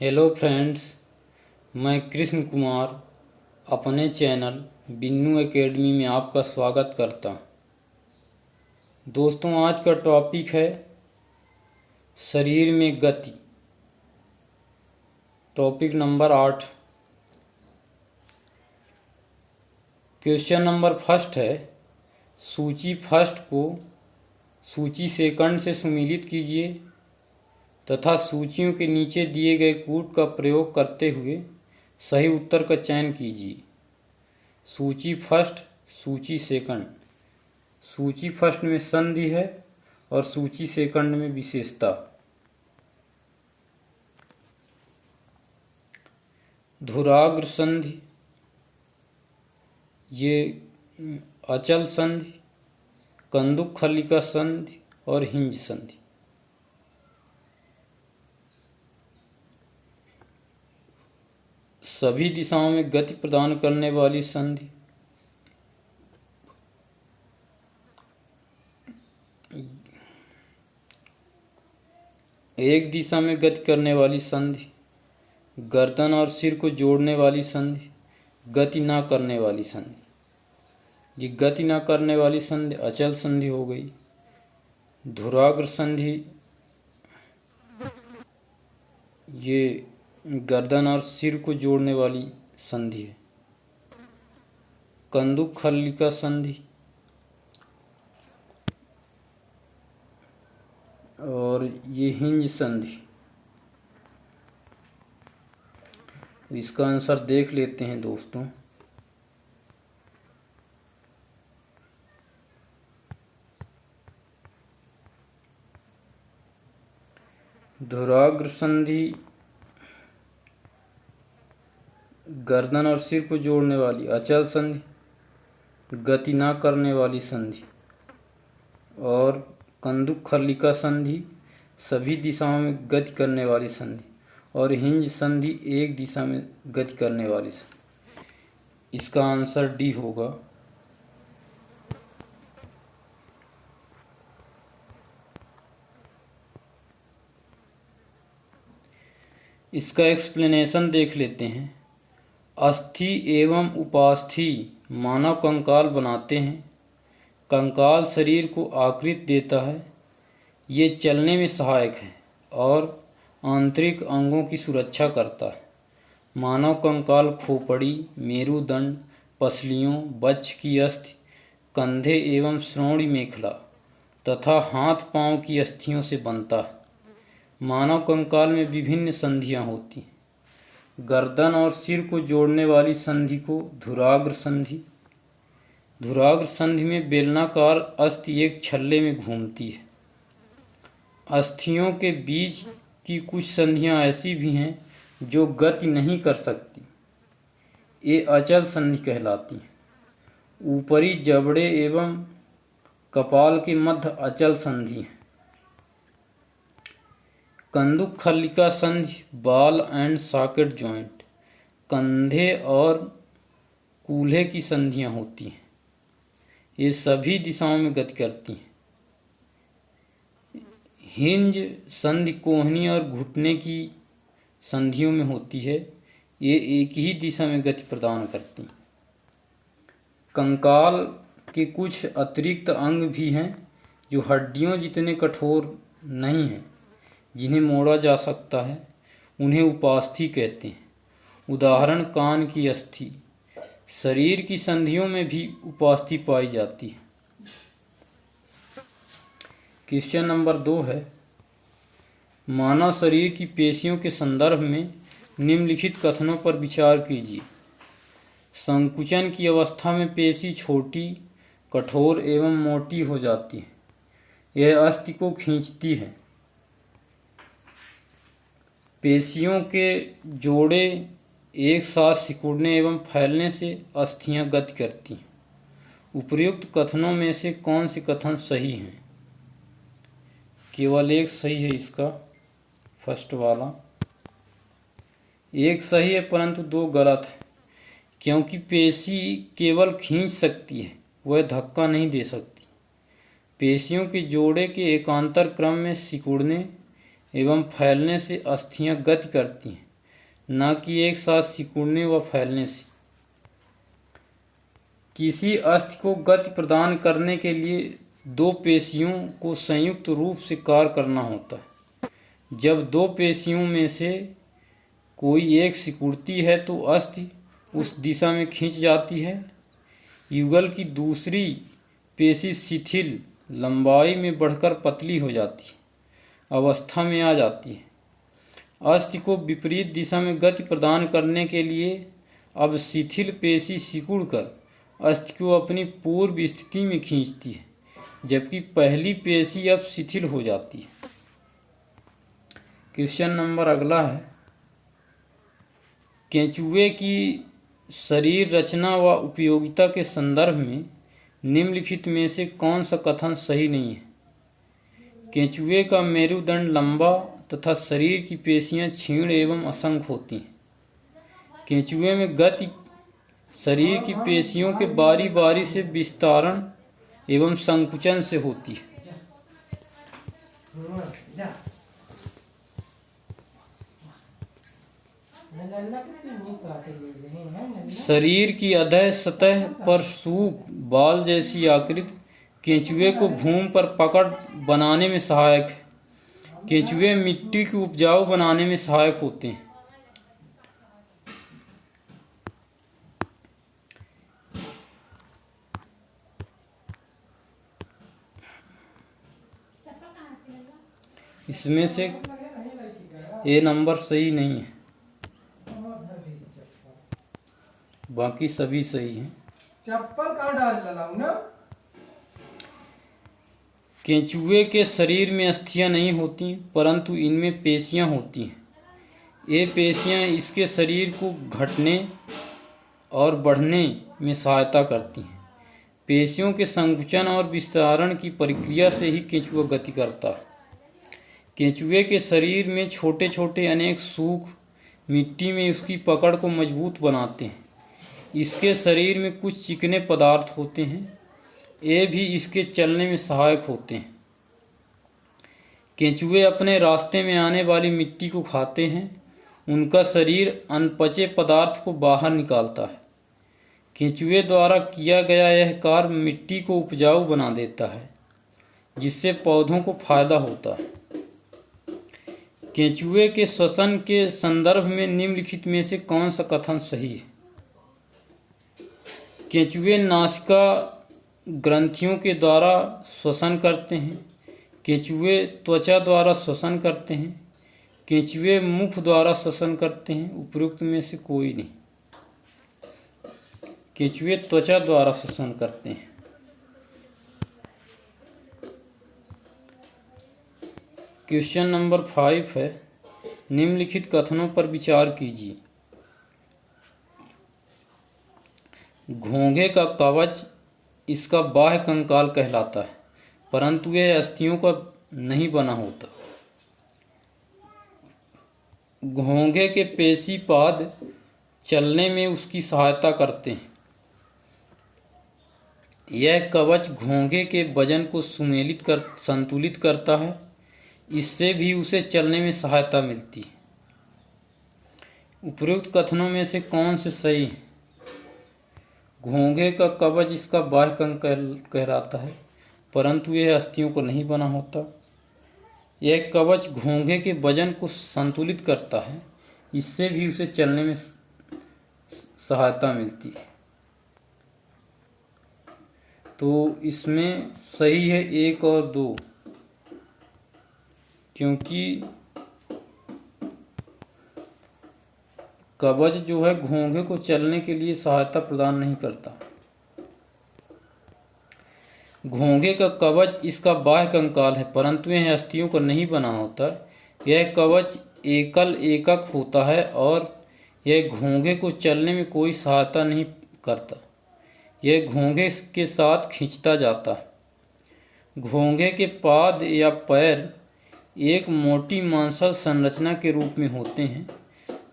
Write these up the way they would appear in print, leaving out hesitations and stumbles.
Hello friends, मैं कृष्ण कुमार अपने channel Binnu academy में आपका स्वागत करता हूँ। दोस्तों, आज का टॉपिक है शरीर में गति। Topic number 8। Question number first है, सूची फर्स्ट को सूची सेकंड से सुमेलित कीजिए तथा सूचियों के नीचे दिए गए कूट का प्रयोग करते हुए सही उत्तर का चयन कीजिए। सूची फर्स्ट, सूची सेकंड। सूची फर्स्ट में संधि है और सूची सेकंड में विशेषता। धुराग्र संधि, ये अचल संधि, कंदुक खल्लिका संधि और हिंज संधि। सभी दिशाओं में गति प्रदान करने वाली संधि। एक दिशा में गति करने वाली संधि। गर्दन और सिर को जोड़ने वाली संधि। गति ना करने वाली संधि। ये गति ना करने वाली संधि अचल संधि हो गई। धुराग्र संधि ये गर्दन और सिर को जोड़ने वाली संधि है। कंदुक खल्लिका संधि और ये हिंज संधि। इसका आंसर देख लेते हैं दोस्तों। धुराग्र संधि गर्दन और सिर को जोड़ने वाली अचल संधि, गति ना करने वाली संधि। और कंदुक खल्लिका संधि सभी दिशाओं में गति करने वाली संधि। और हिंज संधि एक दिशा में गति करने वाली संधि। इसका आंसर डी होगा। इसका एक्सप्लेनेशन देख लेते हैं। अस्थि एवं उपास्थि मानव कंकाल बनाते हैं। कंकाल शरीर को आकृति देता है। ये चलने में सहायक है और आंतरिक अंगों की सुरक्षा करता है। मानव कंकाल खोपड़ी, मेरुदंड, पसलियों, वक्ष की अस्थि, कंधे एवं श्रोणि मेखला तथा हाथ पांव की अस्थियों से बनता है। मानव कंकाल में विभिन्न संधियां होती हैं। गर्दन और सिर को जोड़ने वाली संधि को धुराग्र संधि। धुराग्र संधि में बेलनाकार अस्थि एक छल्ले में घूमती है। अस्थियों के बीच की कुछ संधियां ऐसी भी हैं जो गति नहीं कर सकती। ये अचल संधि कहलाती हैं। ऊपरी जबड़े एवं कपाल के मध्य अचल संधि है। कंदुक खल्लिका संधि बाल एंड सॉकेट जॉइंट, कंधे और कूल्हे की संधियां होती हैं। ये सभी दिशाओं में गति करती हैं। हिंज संधि कोहनी और घुटने की संधियों में होती है। ये एक ही दिशा में गति प्रदान करती हैं। कंकाल के कुछ अतिरिक्त अंग भी हैं जो हड्डियों जितने कठोर नहीं हैं, जिन्हें मोड़ा जा सकता है। उन्हें उपास्थि कहते हैं। उदाहरण कान की अस्थि। शरीर की संधियों में भी उपास्थि पाई जाती है। क्वेश्चन नंबर 2 है, मानव शरीर की पेशियों के संदर्भ में निम्नलिखित कथनों पर विचार कीजिए। संकुचन की अवस्था में पेशी छोटी, कठोर एवं मोटी हो जाती है। यह अस्थि को खींचती है। पेशियों के जोड़े एक साथ सिकुड़ने एवं फैलने से अस्थियां गति करती हैं। उपर्युक्त कथनों में से कौन से कथन सही हैं? केवल एक सही है इसका, फर्स्ट वाला। एक सही है परंतु 2 गलत है, क्योंकि पेशी केवल खींच सकती है, वह धक्का नहीं दे सकती। पेशियों के जोड़े के एकांतर क्रम में सिकुड़ने एवं फैलने से अस्थियां गति करती हैं। न कि एक साथ सिकुड़ने व फैलने से। किसी अस्थि को गति प्रदान करने के लिए दो पेशियों को संयुक्त रूप से कार्य करना होता है। जब दो पेशियों में से कोई एक सिकुड़ती है तो अस्थि उस दिशा में खींच जाती है। युगल की दूसरी पेशी शिथिल लंबाई में बढ़कर पतली हो जाती है अवस्था में आ जाती है। अस्थि को विपरीत दिशा में गति प्रदान करने के लिए अब शिथिल पेशी सिकुड़कर अस्थि को अपनी पूर्व स्थिति में खींचती है, जबकि पहली पेशी अब शिथिल हो जाती है। क्वेश्चन नंबर अगला है, केंचुए की शरीर रचना व उपयोगिता के संदर्भ में निम्नलिखित में से कौन सा कथन सही नहीं है। केंचुए का मेरुदंड लंबा तथा शरीर की पेशियां क्षीण एवं असंख्य होती हैं। केंचुए में गति शरीर की पेशियों के बारी बारी से विस्तारण एवं संकुचन से होती है। शरीर की अधः सतह पर सूख बाल जैसी आकृति केंचुए को भूमि पर पकड़ बनाने में सहायक है। केंचुए मिट्टी को उपजाऊ बनाने में सहायक होते हैं। इसमें से ए नंबर सही नहीं है, बाकी सभी सही हैं। चप्पल कहाँ डाल ना? केंचुए के शरीर में अस्थियां नहीं होती, परंतु इनमें पेशियां होती हैं। ये पेशियां इसके शरीर को घटने और बढ़ने में सहायता करती हैं। पेशियों के संकुचन और विस्तारण की प्रक्रिया से ही केंचुआ गति करता है। केंचुए के शरीर में छोटे छोटे अनेक सूख मिट्टी में उसकी पकड़ को मजबूत बनाते हैं। इसके शरीर में कुछ चिकने पदार्थ होते हैं, ये भी इसके चलने में सहायक होते हैं। केंचुए अपने रास्ते में आने वाली मिट्टी को खाते हैं। उनका शरीर अनपचे पदार्थ को बाहर निकालता है। केंचुए द्वारा किया गया यह कार्य मिट्टी को उपजाऊ बना देता है, जिससे पौधों को फायदा होता है। केंचुए के श्वसन के संदर्भ में निम्नलिखित में से कौन सा कथन सही है। केंचुए नासिका ग्रंथियों के द्वारा श्वसन करते हैं। केंचुए त्वचा द्वारा श्वसन करते हैं। केंचुए मुख द्वारा श्वसन करते हैं। उपरोक्त में से कोई नहीं। केंचुए त्वचा द्वारा श्वसन करते हैं। क्वेश्चन नंबर 5 है, निम्नलिखित कथनों पर विचार कीजिए। घोंघे का कवच इसका बाह्य कंकाल कहलाता है, परंतु यह अस्थियों का नहीं बना होता। घोंघे के पेशीपाद चलने में उसकी सहायता करते हैं। यह कवच घोंघे के वजन को संतुलित करता है। इससे भी उसे चलने में सहायता मिलती है। उपरोक्त कथनों में से कौन से सही है। घोंघे का कवच इसका बाह्य कंकाल कहलाता है, परंतु यह अस्थियों को नहीं बना होता। यह कवच घोंघे के वजन को संतुलित करता है। इससे भी उसे चलने में सहायता मिलती है। तो इसमें सही है 1 और 2, क्योंकि कवच जो है घोंघे को चलने के लिए सहायता प्रदान नहीं करता। घोंघे का कवच इसका बाह्य कंकाल है, परंतु यह अस्थियों को नहीं बना होता। यह कवच एकल एकक होता है और यह घोंघे को चलने में कोई सहायता नहीं करता। यह घोंघे के साथ खींचता जाता है। घोंघे के पाद या पैर एक मोटी मांसल संरचना के रूप में होते हैं,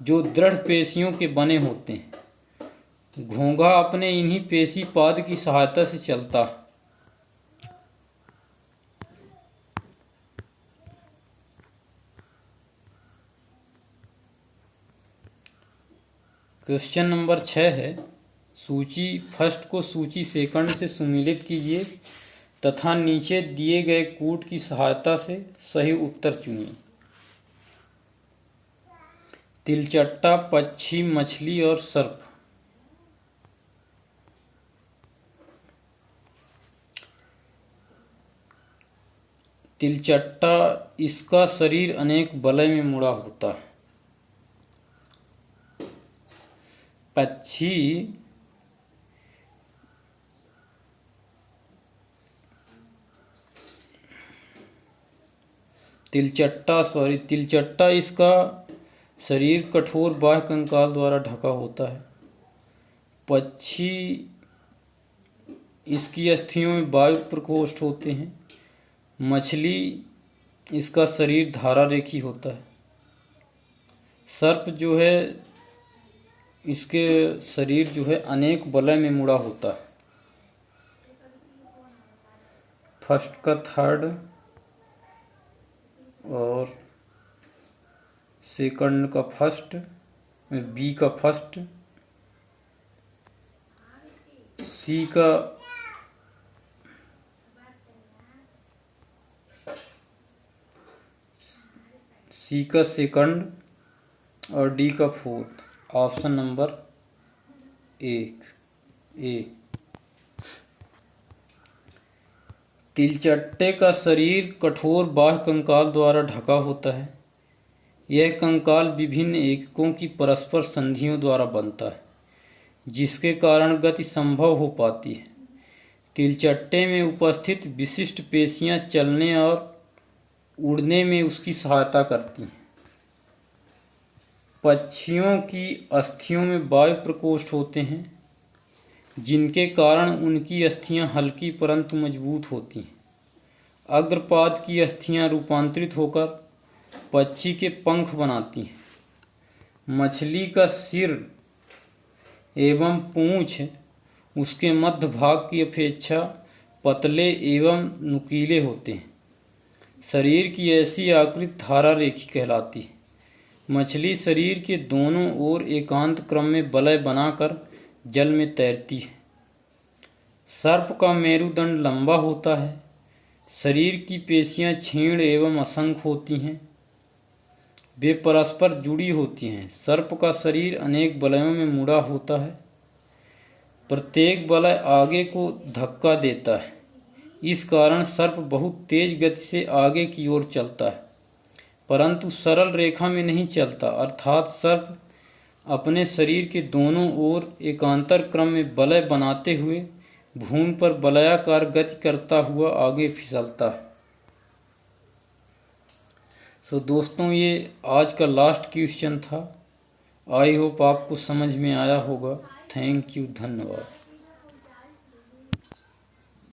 जो दृढ़ पेशियों के बने होते हैं। घोंघा अपने इन्हीं पेशी पाद की सहायता से चलता है। क्वेश्चन नंबर 6 है, सूची फर्स्ट को सूची सेकंड से सुमेलित कीजिए तथा नीचे दिए गए कूट की सहायता से सही उत्तर चुनिए। तिलचट्टा, पक्षी, मछली और सर्प। तिलचट्टा, इसका शरीर अनेक वलय में मुड़ा होता है। पक्षी, तिलचट्टा इसका शरीर कठोर बाह्य कंकाल द्वारा ढका होता है। पक्षी, इसकी अस्थियों में वायु प्रकोष्ठ होते हैं। मछली, इसका शरीर धारा रेखी होता है। सर्प जो है, इसके शरीर जो है अनेक वलय में मुड़ा होता है। फर्स्ट का थर्ड और सेकंड का फर्स्ट, बी का फर्स्ट, सी का सेकंड और डी का फोर्थ। ऑप्शन नंबर 1 ए। तिलचट्टे का शरीर कठोर बाह्य कंकाल द्वारा ढका होता है। यह कंकाल विभिन्न एककों की परस्पर संधियों द्वारा बनता है, जिसके कारण गति संभव हो पाती है। तिलचट्टे में उपस्थित विशिष्ट पेशियां चलने और उड़ने में उसकी सहायता करती हैं। पक्षियों की अस्थियों में वायु प्रकोष्ठ होते हैं, जिनके कारण उनकी अस्थियां हल्की परंतु मजबूत होती हैं। अग्रपाद की अस्थियां रूपांतरित होकर पक्षी के पंख बनाती हैं। मछली का सिर एवं पूंछ उसके मध्य भाग की अपेक्षा पतले एवं नुकीले होते हैं। शरीर की ऐसी आकृति धारा रेखी कहलाती है। मछली शरीर के दोनों ओर एकांत क्रम में वलय बनाकर जल में तैरती है। सर्प का मेरुदंड लंबा होता है। शरीर की पेशियां क्षीण एवं असंख्य होती हैं। वे परस्पर जुड़ी होती हैं। सर्प का शरीर अनेक वलयों में मुड़ा होता है। प्रत्येक वलय आगे को धक्का देता है। इस कारण सर्प बहुत तेज गति से आगे की ओर चलता है, परंतु सरल रेखा में नहीं चलता, अर्थात सर्प अपने शरीर के दोनों ओर एकांतर क्रम में वलय बनाते हुए भूमि पर वलयाकार गति करता हुआ आगे फिसलता है। सो दोस्तों, ये आज का लास्ट क्वेश्चन था। आई होप आपको समझ में आया होगा। थैंक यू, धन्यवाद।